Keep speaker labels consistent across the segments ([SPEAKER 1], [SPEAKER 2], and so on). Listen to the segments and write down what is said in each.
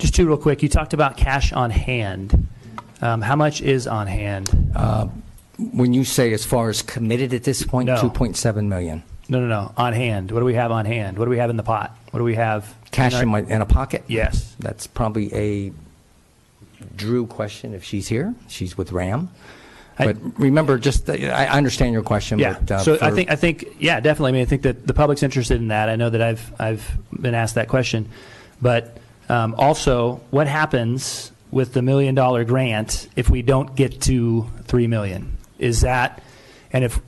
[SPEAKER 1] Just two real quick. You talked about cash on hand. How much is on hand?
[SPEAKER 2] When you say as far as committed at this point,
[SPEAKER 1] No.
[SPEAKER 2] 2.7 million.
[SPEAKER 1] No. On hand. What do we have on hand? What do we have in the pot? What do we have?
[SPEAKER 2] Cash in a pocket?
[SPEAKER 1] Yes.
[SPEAKER 2] That's probably a Drew question if she's here. She's with RAM. But remember, I understand your question.
[SPEAKER 1] Yeah.
[SPEAKER 2] But,
[SPEAKER 1] so I think, yeah, definitely. I mean, I think that the public's interested in that. I know that I've been asked that question. But also, what happens with the $1 million grant if we don't get to $3 million? Is that, and if,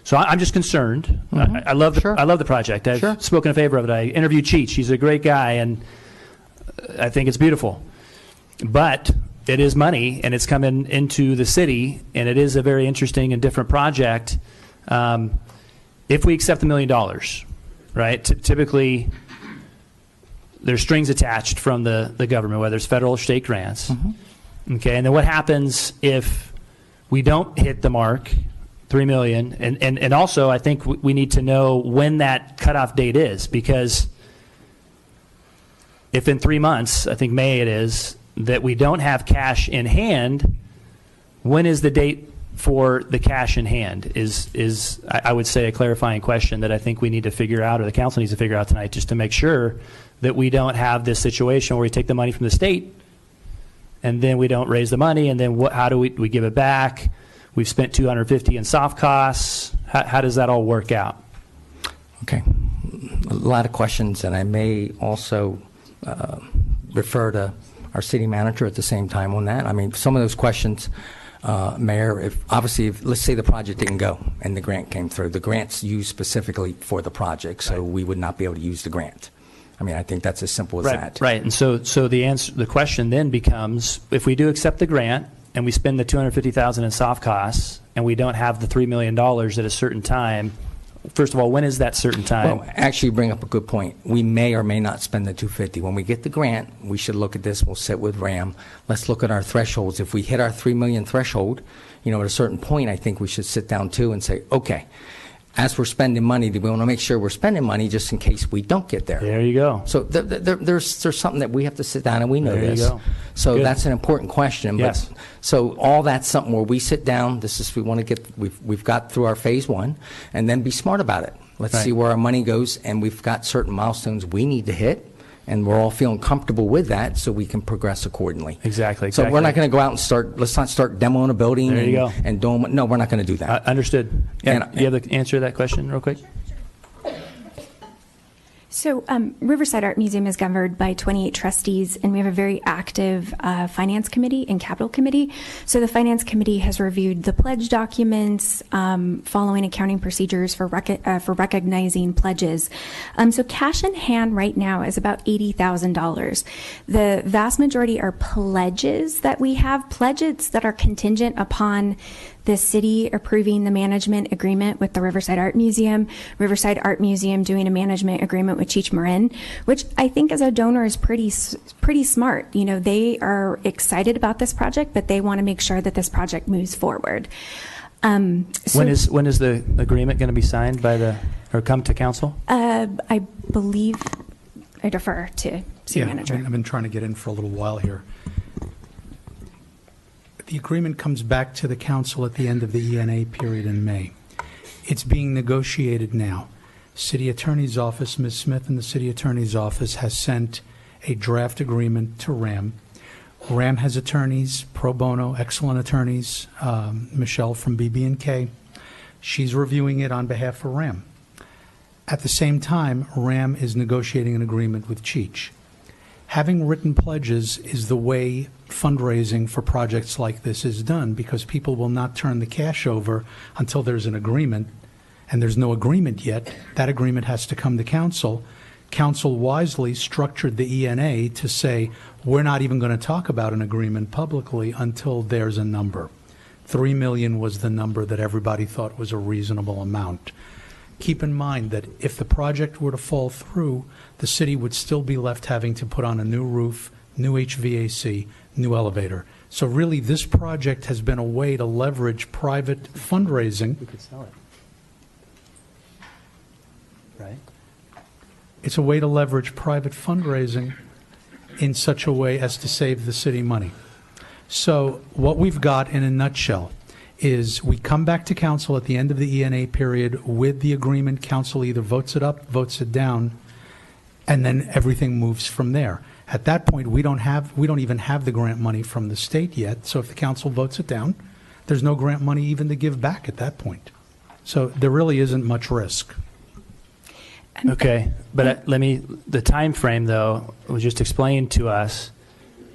[SPEAKER 1] so I'm just concerned.
[SPEAKER 2] Mm-hmm.
[SPEAKER 1] I love the project. I've spoken in favor of it. I interviewed Cheech. He's a great guy, and I think it's beautiful. But it is money, and it's coming into the city, and it is a very interesting and different project. If we accept the $1 million, right? Typically, there's strings attached from the government, whether it's federal or state grants. Mm-hmm. Okay, and then what happens if we don't hit the mark, $3 million? And also, I think we need to know when that cutoff date is, because if in 3 months, I think May it is, that we don't have cash in hand, when is the date for the cash in hand is I would say a clarifying question that I think we need to figure out, or the council needs to figure out tonight, just to make sure that we don't have this situation where we take the money from the state and then we don't raise the money, and then how do we give it back? We've spent $250 in soft costs. How does that all work out?
[SPEAKER 2] Okay. A lot of questions, and I may also refer to our city manager at the same time on that. I mean, some of those questions, Mayor, if let's say the project didn't go and the grant came through, the grant's used specifically for the project, so we would not be able to use the grant. I mean, I think that's as simple as that. Right.
[SPEAKER 1] And so the question then becomes, if we do accept the grant and we spend the $250,000 in soft costs and we don't have the $3 million at a certain time, first of all, when is that certain time?
[SPEAKER 2] Well, actually, you bring up a good point. We may or may not spend the $250. When we get the grant, we should look at this. We'll sit with RAM. Let's look at our thresholds. If we hit our $3 million threshold, at a certain point, I think we should sit down too and say, okay, as we're spending money, we want to make sure we're spending money just in case we don't get there.
[SPEAKER 1] There you go.
[SPEAKER 2] So there's something that we have to sit down, and we know
[SPEAKER 1] there
[SPEAKER 2] this.
[SPEAKER 1] You go.
[SPEAKER 2] So
[SPEAKER 1] Good.
[SPEAKER 2] That's an important question.
[SPEAKER 1] Yes.
[SPEAKER 2] But, so all that's something where we sit down. We want to get. We've got through our phase one, and then be smart about it. Let's see where our money goes, and we've got certain milestones we need to hit, and we're all feeling comfortable with that, so we can progress accordingly.
[SPEAKER 1] Exactly.
[SPEAKER 2] So we're not going to go out and let's not start demoing a building and doing. No, we're not going to do that.
[SPEAKER 1] Understood. Yeah, you have the answer to that question real quick?
[SPEAKER 3] So Riverside Art Museum is governed by 28 trustees, and we have a very active finance committee and capital committee. So the finance committee has reviewed the pledge documents, following accounting procedures for recognizing pledges. So cash in hand right now is about $80,000. The vast majority are pledges that we have, pledges that are contingent upon the city approving the management agreement with the Riverside Art Museum, Riverside Art Museum doing a management agreement with Cheech Marin, which I think as a donor is pretty smart. They are excited about this project, but they want to make sure that this project moves forward.
[SPEAKER 1] When is the agreement going to be signed or come to council?
[SPEAKER 3] I believe I defer to city manager.
[SPEAKER 4] I've been trying to get in for a little while here. The agreement comes back to the council at the end of the ENA period in May. It's being negotiated now. City Attorney's Office, Ms. Smith in the City Attorney's Office has sent a draft agreement to RAM. RAM has attorneys, pro bono, excellent attorneys, Michelle from BB&K. She's reviewing it on behalf of RAM. At the same time, RAM is negotiating an agreement with Cheech. Having written pledges is the way fundraising for projects like this is done, because people will not turn the cash over until there's an agreement, and there's no agreement yet. That agreement has to come to council. Council wisely structured the ENA to say, we're not even going to talk about an agreement publicly until there's a number. $3 million was the number that everybody thought was a reasonable amount. Keep in mind that if the project were to fall through, the city would still be left having to put on a new roof, new HVAC, new elevator. So really, this project has been a way to leverage private fundraising.
[SPEAKER 1] We could sell it. Right?
[SPEAKER 4] It's a way to leverage private fundraising in such a way as to save the city money. So what we've got in a nutshell is we come back to council at the end of the ENA period with the agreement. Council either votes it up, votes it down, and then everything moves from there. At that point, we don't even have the grant money from the state yet. So if the council votes it down, there's no grant money even to give back at that point. So there really isn't much risk.
[SPEAKER 1] Okay, but the time frame, though, was just explained to us,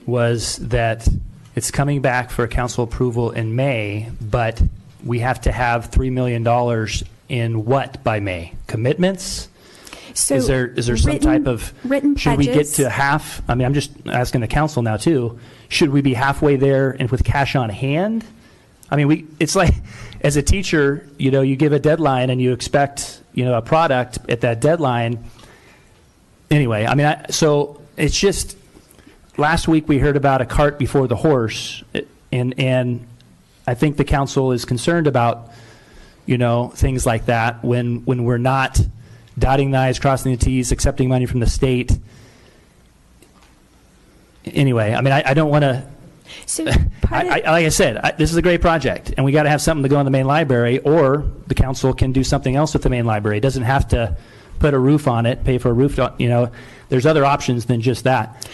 [SPEAKER 1] was that it's coming back for council approval in May, but we have to have $3 million in what by May? Commitments?
[SPEAKER 3] So
[SPEAKER 1] is there some type of
[SPEAKER 3] written
[SPEAKER 1] should we get
[SPEAKER 3] pledges?
[SPEAKER 1] to half? I mean, I'm just asking the council now too. Should we be halfway there and with cash on hand? I mean, it's like as a teacher, you give a deadline and you expect a product at that deadline. Anyway, I mean, so it's just last week we heard about a cart before the horse, and I think the council is concerned about things like that when we're not dotting the I's, crossing the T's, accepting money from the state. Anyway, I mean, I don't want to.
[SPEAKER 3] So
[SPEAKER 1] like I said, this is a great project, and we got to have something to go in the main library, or the council can do something else with the main library. It doesn't have to put a roof on it, pay for a roof. There's other options than just that.